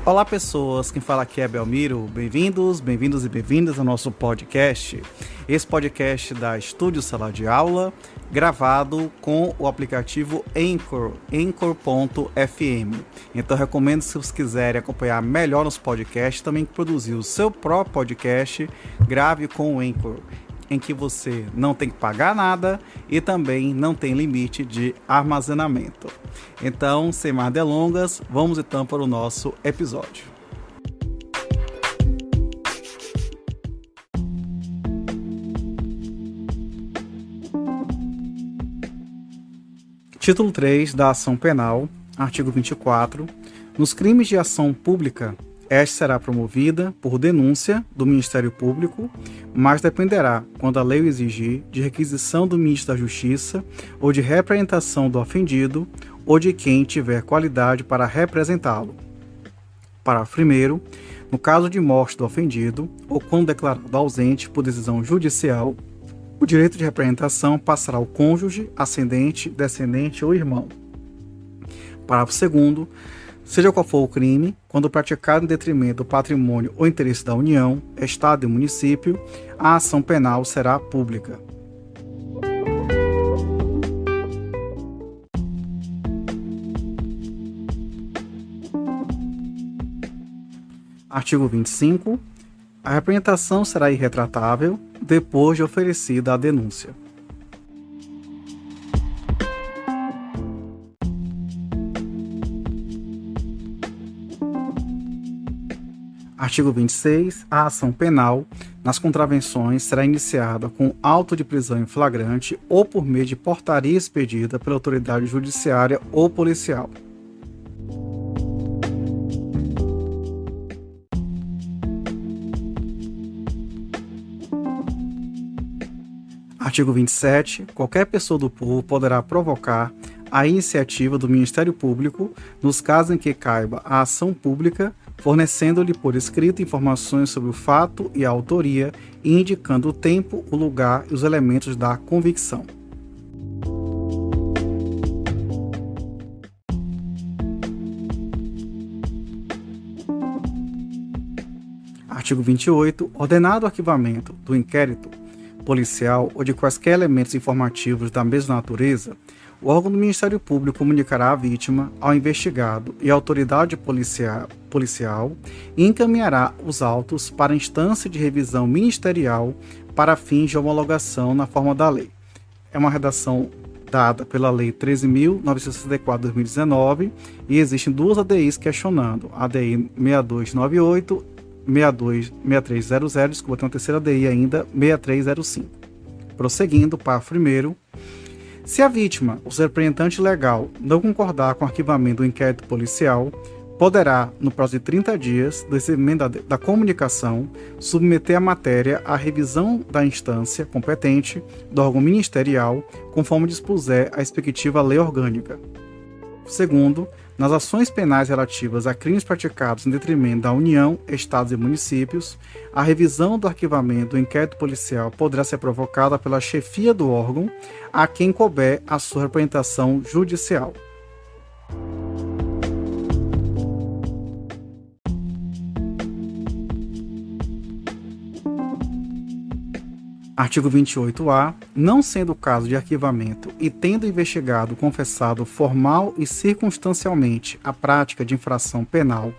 Olá pessoas, quem fala aqui é Belmiro, bem-vindos e bem-vindas ao nosso podcast. Esse podcast da Estúdio Sala de Aula, gravado com o aplicativo Anchor, Anchor.fm. Então recomendo, se vocês quiserem acompanhar melhor nos podcasts, também produzir o seu próprio podcast, grave com o Anchor, em que você não tem que pagar nada e também não tem limite de armazenamento. Então, sem mais delongas, vamos então para o nosso episódio. Título 3 da ação penal, artigo 24. Nos crimes de ação pública, esta será promovida por denúncia do Ministério Público, mas dependerá, quando a lei o exigir, de requisição do Ministro da Justiça ou de representação do ofendido ou de quem tiver qualidade para representá-lo. Parágrafo 1º. No caso de morte do ofendido ou quando declarado ausente por decisão judicial, o direito de representação passará ao cônjuge, ascendente, descendente ou irmão. Parágrafo 2º. Seja qual for o crime, quando praticado em detrimento do patrimônio ou interesse da União, Estado e município, a ação penal será pública. Artigo 25. A representação será irretratável depois de oferecida a denúncia. Artigo 26. A ação penal nas contravenções será iniciada com auto de prisão em flagrante ou por meio de portaria expedida pela autoridade judiciária ou policial. Artigo 27. Qualquer pessoa do povo poderá provocar a iniciativa do Ministério Público nos casos em que caiba a ação pública, fornecendo-lhe por escrito informações sobre o fato e a autoria e indicando o tempo, o lugar e os elementos da convicção. Artigo 28. Ordenado o arquivamento do inquérito policial ou de quaisquer elementos informativos da mesma natureza, o órgão do Ministério Público comunicará à vítima, ao investigado e à autoridade policial e encaminhará os autos para a instância de revisão ministerial para fins de homologação na forma da lei. É uma redação dada pela Lei 13.964 de 2019 e existem duas ADIs questionando, a ADI 6298 6300, desculpa, tem uma terceira ADI ainda, 6305. Prosseguindo, parágrafo 1º. Se a vítima, o seu representante legal, não concordar com o arquivamento do inquérito policial, poderá, no prazo de 30 dias do recebimento da comunicação, submeter a matéria à revisão da instância competente do órgão ministerial, conforme dispuser a respectiva lei orgânica. Segundo, nas ações penais relativas a crimes praticados em detrimento da União, Estados e municípios, a revisão do arquivamento do inquérito policial poderá ser provocada pela chefia do órgão a quem couber a sua representação judicial. Artigo 28-A. Não sendo o caso de arquivamento e tendo o investigado confessado formal e circunstancialmente a prática de infração penal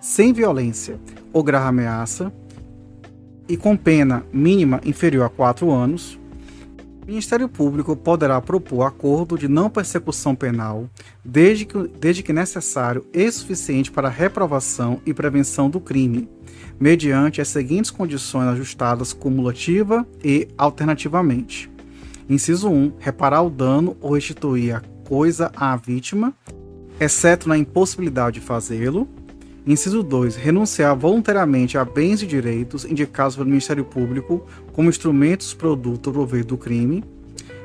sem violência ou grave ameaça e com pena mínima inferior a 4 anos, o Ministério Público poderá propor acordo de não persecução penal desde que necessário e suficiente para a reprovação e prevenção do crime, mediante as seguintes condições ajustadas cumulativa e alternativamente. Inciso 1. Reparar o dano ou restituir a coisa à vítima, exceto na impossibilidade de fazê-lo. Inciso 2. Renunciar voluntariamente a bens e direitos indicados pelo Ministério Público como instrumentos, produto ou proveito do crime.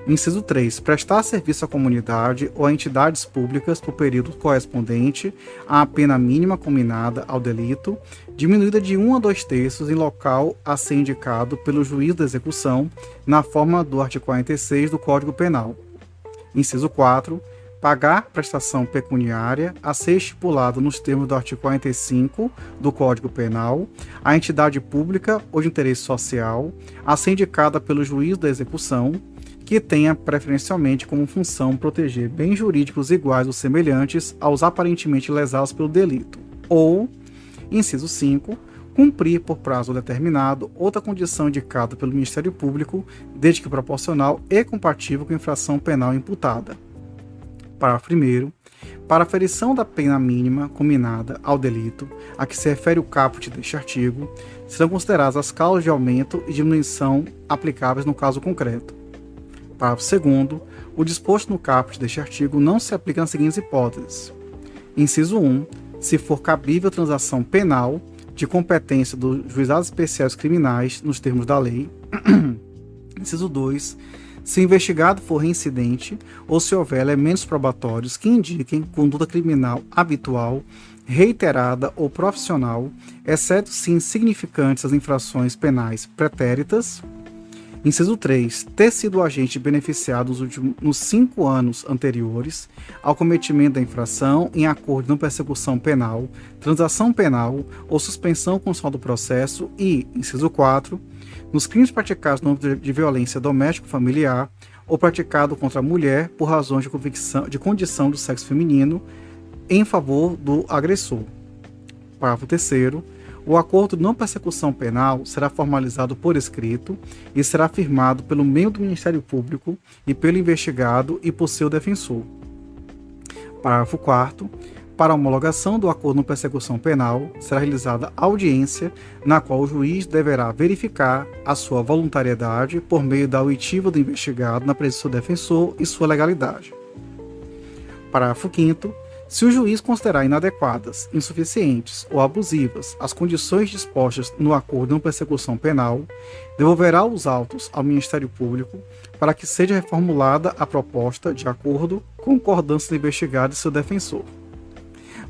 Inciso 3. Prestar serviço à comunidade ou a entidades públicas por período correspondente à pena mínima combinada ao delito, diminuída de 1 a 2/3 em local a ser indicado pelo juiz da execução, na forma do artigo 46 do Código Penal. Inciso 4. pagar prestação pecuniária a ser estipulada nos termos do artigo 45 do Código Penal, a entidade pública ou de interesse social, a ser indicada pelo juiz da execução, que tenha preferencialmente como função proteger bens jurídicos iguais ou semelhantes aos aparentemente lesados pelo delito, ou, inciso 5, cumprir por prazo determinado outra condição indicada pelo Ministério Público, desde que proporcional e compatível com a infração penal imputada. Parágrafo 1º. Para a aferição da pena mínima combinada ao delito a que se refere o caput deste artigo, serão consideradas as causas de aumento e diminuição aplicáveis no caso concreto. Parágrafo 2º. O disposto no caput deste artigo não se aplica nas seguintes hipóteses. Inciso 1. Se for cabível transação penal de competência dos juizados especiais criminais nos termos da lei. Inciso 2. Se o investigado for reincidente ou se houver elementos probatórios que indiquem conduta criminal habitual, reiterada ou profissional, exceto se insignificantes as infrações penais pretéritas. Inciso 3. Ter sido agente beneficiado nos 5 anos anteriores ao cometimento da infração em acordo de não persecução penal, transação penal ou suspensão constitucional do processo e, inciso 4, nos crimes praticados no âmbito de violência doméstico-familiar ou praticado contra a mulher por razões de condição do sexo feminino em favor do agressor. Parágrafo 3º. O acordo de não persecução penal será formalizado por escrito e será firmado pelo membro do Ministério Público e pelo investigado e por seu defensor. Parágrafo 4º. Para a homologação do acordo de não persecução penal, será realizada audiência na qual o juiz deverá verificar a sua voluntariedade por meio da oitiva do investigado na presença do defensor e sua legalidade. Parágrafo 5º. Se o juiz considerar inadequadas, insuficientes ou abusivas as condições dispostas no acordo de não persecução penal, devolverá os autos ao Ministério Público para que seja reformulada a proposta de acordo com concordância do investigado e seu defensor.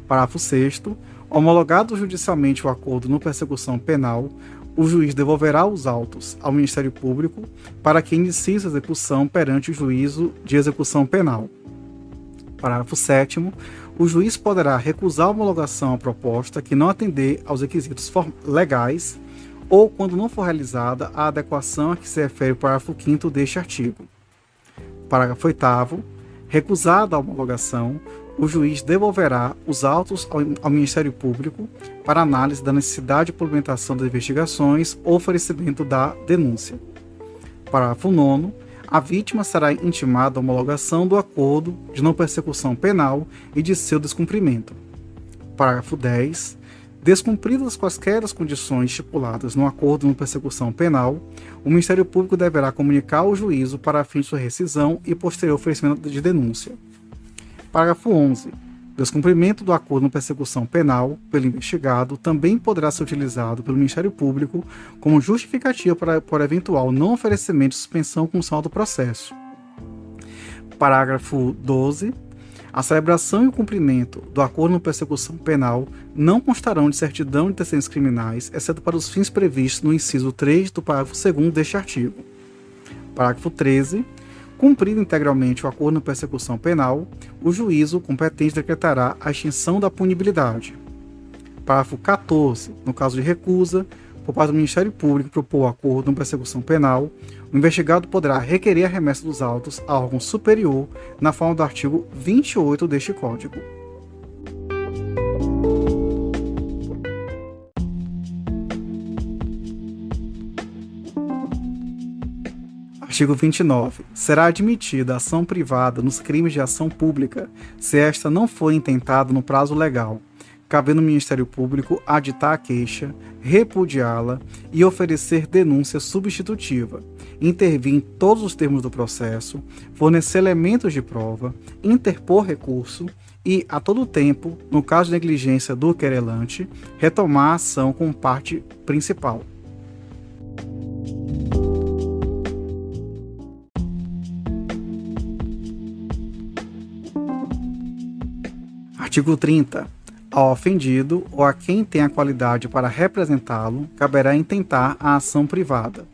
Parágrafo 6º. Homologado judicialmente o acordo de não persecução penal, o juiz devolverá os autos ao Ministério Público para que inicie sua execução perante o juízo de execução penal. Parágrafo 7º. O juiz poderá recusar a homologação à proposta que não atender aos requisitos legais ou quando não for realizada a adequação a que se refere o parágrafo 5º deste artigo. Parágrafo 8º. Recusada a homologação, o juiz devolverá os autos ao Ministério Público para análise da necessidade de complementação das investigações ou oferecimento da denúncia. Parágrafo 9º. A vítima será intimada a homologação do acordo de não persecução penal e de seu descumprimento. Parágrafo 10. Descumpridas quaisquer as condições estipuladas no acordo de não persecução penal, o Ministério Público deverá comunicar ao juízo para fins de sua rescisão e posterior oferecimento de denúncia. Parágrafo 11. Descumprimento do acordo de persecução penal pelo investigado também poderá ser utilizado pelo Ministério Público como justificativa por eventual não oferecimento de suspensão constitucional do processo. Parágrafo 12. A celebração e o cumprimento do acordo de persecução penal não constarão de certidão de antecedentes criminais, exceto para os fins previstos no inciso 3 do parágrafo 2º deste artigo. Parágrafo 13. Cumprido integralmente o acordo de persecução penal, o juízo competente decretará a extinção da punibilidade. Parágrafo 14. No caso de recusa, por parte do Ministério Público propor o acordo de persecução penal, o investigado poderá requerer a remessa dos autos a órgão superior na forma do artigo 28 deste Código. Artigo 29. Será admitida ação privada nos crimes de ação pública, se esta não for intentada no prazo legal, cabendo ao Ministério Público aditar a queixa, repudiá-la e oferecer denúncia substitutiva, intervir em todos os termos do processo, fornecer elementos de prova, interpor recurso e, a todo tempo, no caso de negligência do querelante, retomar a ação como parte principal. Artigo 30. Ao ofendido ou a quem tem a qualidade para representá-lo, caberá intentar a ação privada.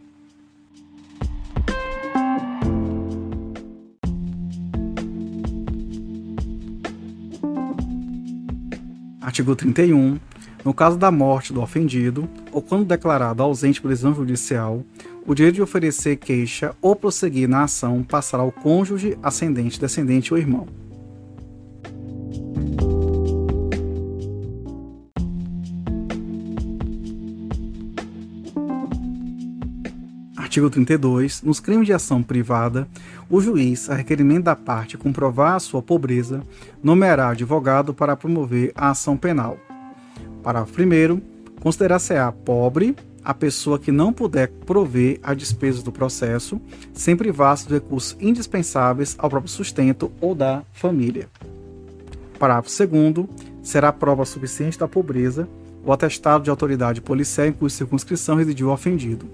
Artigo 31. No caso da morte do ofendido, ou quando declarado ausente por decisão judicial, o direito de oferecer queixa ou prosseguir na ação passará ao cônjuge, ascendente, descendente ou irmão. Artigo 32. Nos crimes de ação privada, o juiz, a requerimento da parte comprovar a sua pobreza, nomeará advogado para promover a ação penal. Parágrafo 1º. Considerar-se-á pobre a pessoa que não puder prover as despesas do processo, sem privar-se dos recursos indispensáveis ao próprio sustento ou da família. Parágrafo 2º. Será prova suficiente da pobreza o atestado de autoridade policial em cuja circunscrição residiu o ofendido.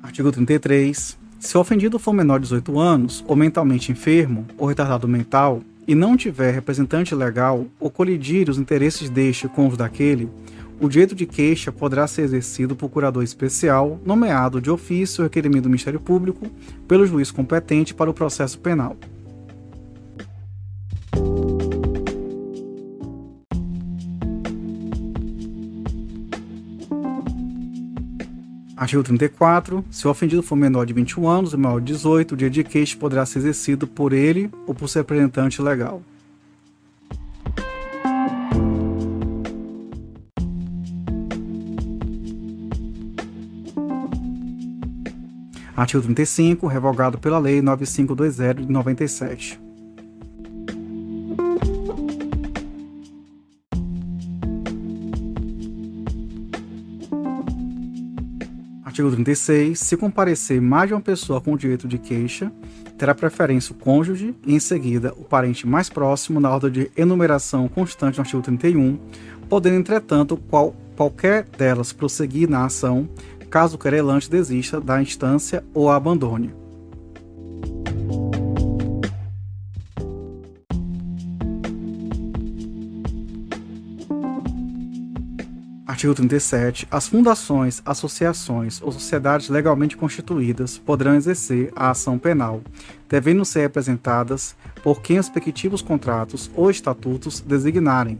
Artigo 33. Se o ofendido for menor de 18 anos, ou mentalmente enfermo, ou retardado mental, e não tiver representante legal, ou colidir os interesses deste com os daquele, o direito de queixa poderá ser exercido por curador especial, nomeado de ofício ou requerimento do Ministério Público, pelo juiz competente para o processo penal. Artigo 34. Se o ofendido for menor de 21 anos e maior de 18, o direito de queixa poderá ser exercido por ele ou por seu representante legal. Artigo 35. Revogado pela Lei 9520 de 97. Artigo 36. Se comparecer mais de uma pessoa com direito de queixa, terá preferência o cônjuge e, em seguida, o parente mais próximo na ordem de enumeração constante no artigo 31, podendo, entretanto, qualquer delas prosseguir na ação, caso o querelante desista da instância ou a abandone. Artigo 37. As fundações, associações ou sociedades legalmente constituídas poderão exercer a ação penal, devendo ser representadas por quem os respectivos contratos ou estatutos designarem,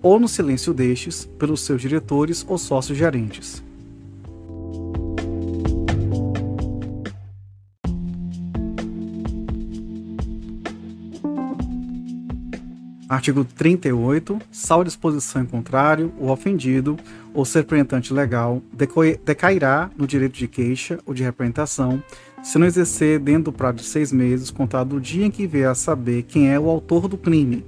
ou no silêncio destes, pelos seus diretores ou sócios gerentes. Artigo 38. Salvo disposição em contrário, o ofendido ou seu representante legal decairá no direito de queixa ou de representação se não exercer dentro do prazo de 6 meses, contado do dia em que vier a saber quem é o autor do crime,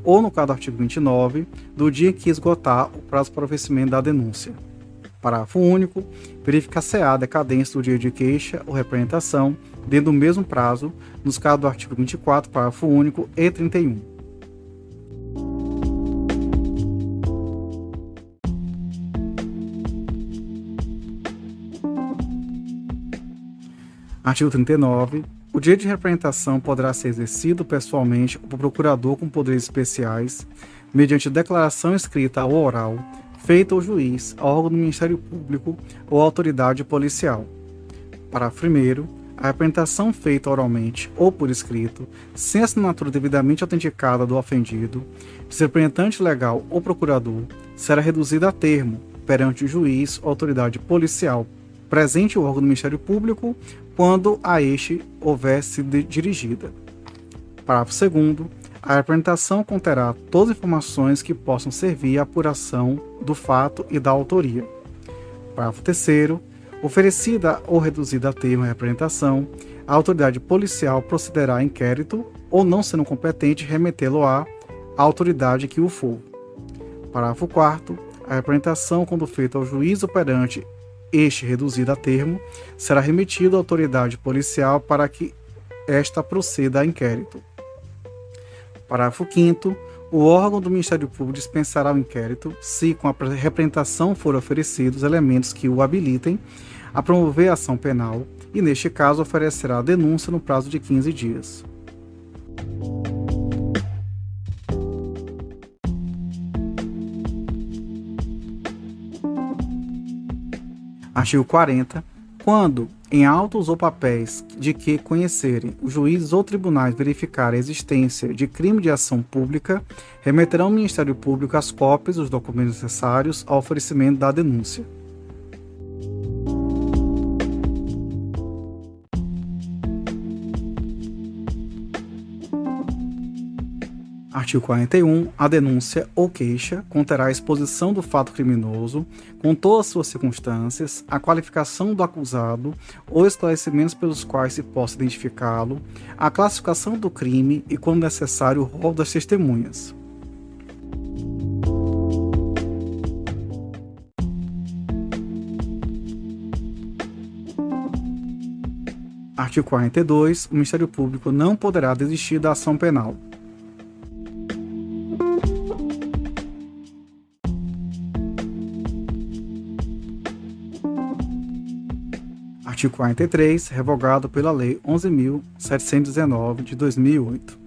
ou, no caso do artigo 29, do dia em que esgotar o prazo para o oferecimento da denúncia. Parágrafo único. Verificar-se-á a decadência do direito de queixa ou representação dentro do mesmo prazo, nos casos do artigo 24, parágrafo único e 31. Artigo 39. O direito de representação poderá ser exercido pessoalmente ou por procurador com poderes especiais, mediante declaração escrita ou oral, feita ao juiz, ao órgão do Ministério Público ou à autoridade policial. Parágrafo 1º. A representação feita oralmente ou por escrito, sem assinatura devidamente autenticada do ofendido, de seu representante legal ou procurador, será reduzida a termo perante o juiz ou autoridade policial, presente o órgão do Ministério Público, quando a este houver sido dirigida. Parágrafo 2º. A representação conterá todas as informações que possam servir à apuração do fato e da autoria. Parágrafo 3º. Oferecida ou reduzida a termo a representação, a autoridade policial procederá a inquérito ou, não sendo competente, remetê-lo-á à autoridade que o for. Parágrafo 4º. A representação, quando feita ao juiz operante este reduzido a termo, será remetido à autoridade policial para que esta proceda a inquérito. Parágrafo 5º. O órgão do Ministério Público dispensará o inquérito se, com a representação, forem oferecidos elementos que o habilitem a promover a ação penal e, neste caso, oferecerá a denúncia no prazo de 15 dias. Artigo 40. Quando, em autos ou papéis de que conhecerem, os juízes ou tribunais verificarem a existência de crime de ação pública, remeterão ao Ministério Público as cópias dos documentos necessários ao oferecimento da denúncia. Artigo 41. A denúncia ou queixa conterá a exposição do fato criminoso, com todas as suas circunstâncias, a qualificação do acusado ou esclarecimentos pelos quais se possa identificá-lo, a classificação do crime e, quando necessário, o rol das testemunhas. Artigo 42. O Ministério Público não poderá desistir da ação penal. Artigo 43, revogado pela Lei 11.719, de 2008.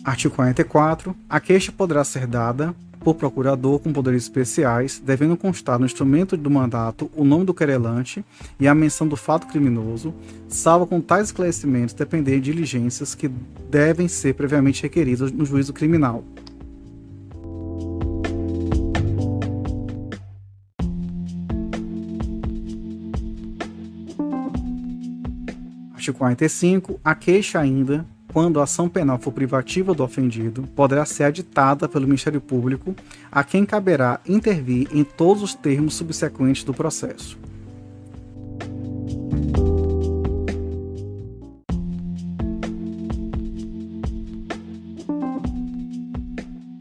Artigo 44. A queixa poderá ser dada por procurador com poderes especiais, devendo constar no instrumento do mandato o nome do querelante e a menção do fato criminoso, salvo com tais esclarecimentos depender de diligências que devem ser previamente requeridas no juízo criminal. Artigo 45. A queixa ainda, quando a ação penal for privativa do ofendido, poderá ser aditada pelo Ministério Público, a quem caberá intervir em todos os termos subsequentes do processo.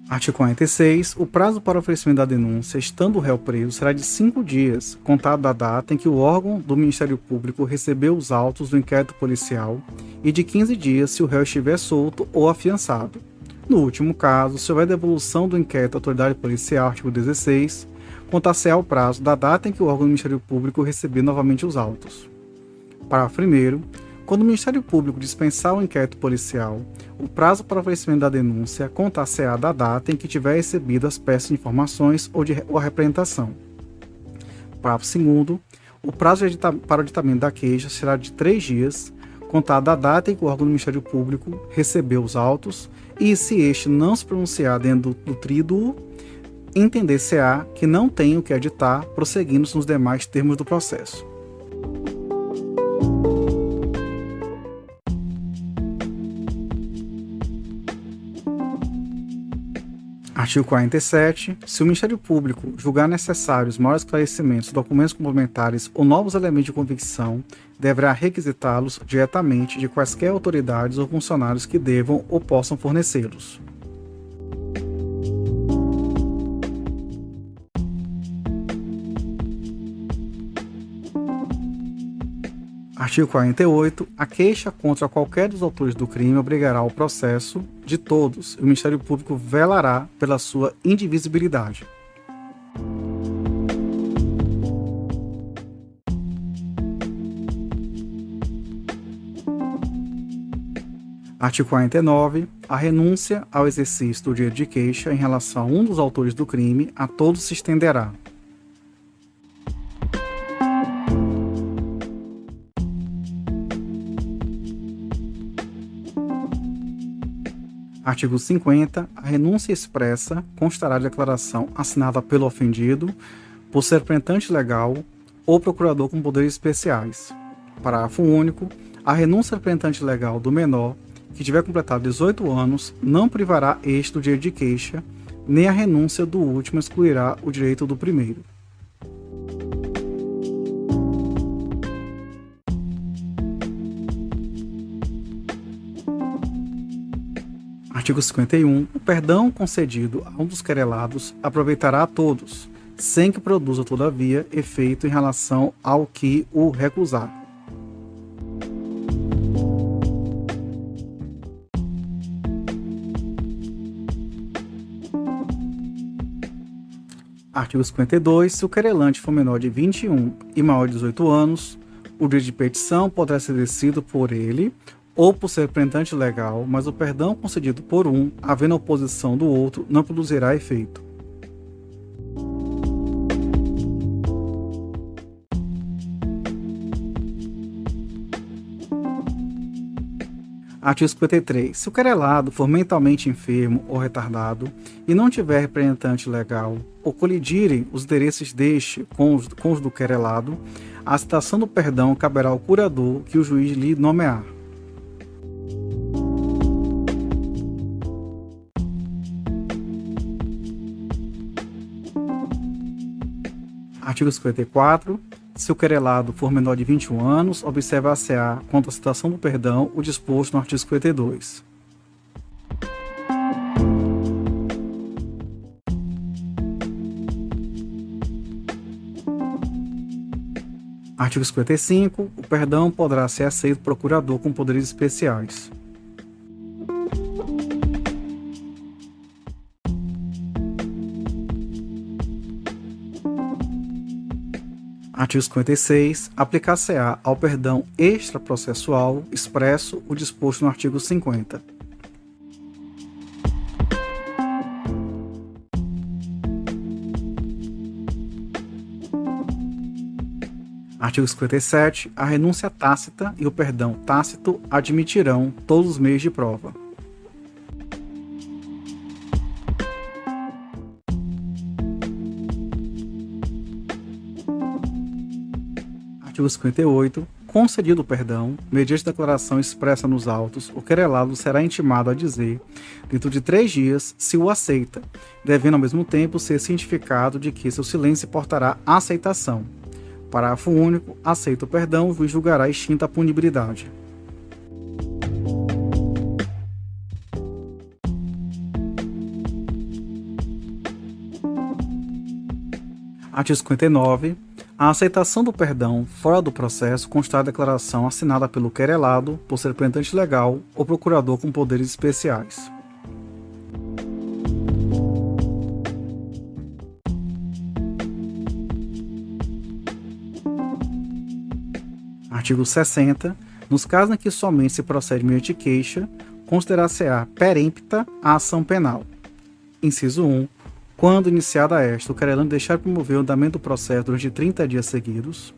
Artigo 46. O prazo para oferecimento da denúncia, estando o réu preso, será de 5 dias, contado da data em que o órgão do Ministério Público recebeu os autos do inquérito policial, e de 15 dias se o réu estiver solto ou afiançado. No último caso, se houver devolução do inquérito à autoridade policial, artigo 16, contar-se-á o prazo da data em que o órgão do Ministério Público receber novamente os autos. Parágrafo 1º. Quando o Ministério Público dispensar o inquérito policial, o prazo para oferecimento da denúncia contar-se-á da data em que tiver recebido as peças de informações ou a representação. Parágrafo 2º. O prazo para o aditamento da queixa será de 3 dias, contado da data em que o órgão do Ministério Público recebeu os autos e, se este não se pronunciar dentro do tríduo, entender-se-á que não tem o que aditar, prosseguindo nos demais termos do processo. Artigo 47. Se o Ministério Público julgar necessários maiores esclarecimentos, documentos complementares ou novos elementos de convicção, deverá requisitá-los diretamente de quaisquer autoridades ou funcionários que devam ou possam fornecê-los. Artigo 48. A queixa contra qualquer dos autores do crime obrigará ao processo de todos e o Ministério Público velará pela sua indivisibilidade. Artigo 49. A renúncia ao exercício do direito de queixa em relação a um dos autores do crime a todos se estenderá. Artigo 50. A renúncia expressa constará de declaração assinada pelo ofendido, por ser representante legal ou procurador com poderes especiais. Parágrafo único. A renúncia do representante legal do menor, que tiver completado 18 anos, não privará este do direito de queixa, nem a renúncia do último excluirá o direito do primeiro. Artigo 51. O perdão concedido a um dos querelados aproveitará a todos, sem que produza, todavia, efeito em relação ao que o recusar. Artigo 52. Se o querelante for menor de 21 e maior de 18 anos, o direito de petição poderá ser exercido por ele ou por ser representante legal, mas o perdão concedido por um, havendo oposição do outro, não produzirá efeito. Artigo 53. Se o querelado for mentalmente enfermo ou retardado e não tiver representante legal, ou colidirem os interesses deste com os do querelado, a citação do perdão caberá ao curador que o juiz lhe nomear. Artigo 54. Se o querelado for menor de 21 anos, observar-se-á, quanto à citação do perdão, o disposto no artigo 52. Artigo 55. O perdão poderá ser aceito por procurador com poderes especiais. Artigo 56. Aplicar-se-á ao perdão extraprocessual expresso o disposto no artigo 50. Artigo 57. A renúncia tácita e o perdão tácito admitirão todos os meios de prova. Artigo 58. Concedido o perdão, mediante declaração expressa nos autos, o querelado será intimado a dizer, dentro de 3 dias, se o aceita, devendo ao mesmo tempo ser cientificado de que seu silêncio portará à aceitação. Parágrafo único. Aceita o perdão, o juiz julgará extinta a punibilidade. Artigo 59. A aceitação do perdão fora do processo constará a declaração assinada pelo querelado, por ser representante legal ou procurador com poderes especiais. Artigo 60. Nos casos em que somente se procede mediante queixa, considerar-se-á perempta a ação penal. Inciso 1. Quando iniciada esta, o querelante deixar de promover o andamento do processo durante 30 dias seguidos.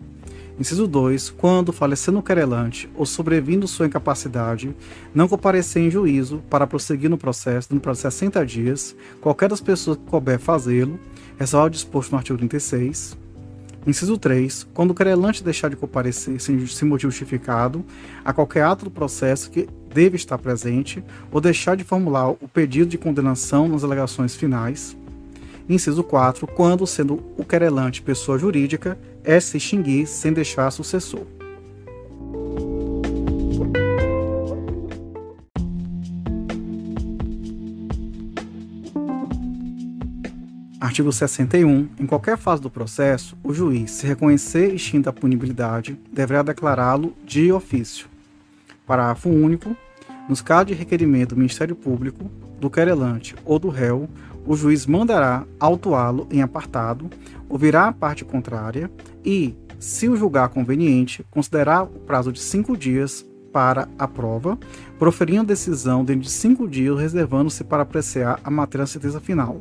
Inciso 2. Quando, falecendo o querelante ou sobrevindo sua incapacidade, não comparecer em juízo para prosseguir no processo dentro de 60 dias, qualquer das pessoas que couber fazê-lo, ressalvado o disposto no artigo 36. Inciso 3. Quando o querelante deixar de comparecer sem motivo justificado a qualquer ato do processo que deve estar presente ou deixar de formular o pedido de condenação nas alegações finais. Inciso 4. Quando, sendo o querelante pessoa jurídica, se extinguir sem deixar sucessor. Artigo 61. Em qualquer fase do processo, o juiz, se reconhecer extinta a punibilidade, deverá declará-lo de ofício. Parágrafo único. Nos casos de requerimento do Ministério Público, do querelante ou do réu, o juiz mandará autuá-lo em apartado, ouvirá a parte contrária e, se o julgar conveniente, considerar o prazo de 5 dias para a prova, proferindo a decisão dentro de 5 dias, reservando-se para apreciar a matéria da sentença final.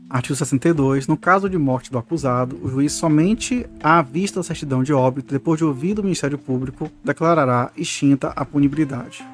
Artigo 62. No caso de morte do acusado, o juiz, somente à vista da certidão de óbito, depois de ouvido o Ministério Público, declarará extinta a punibilidade.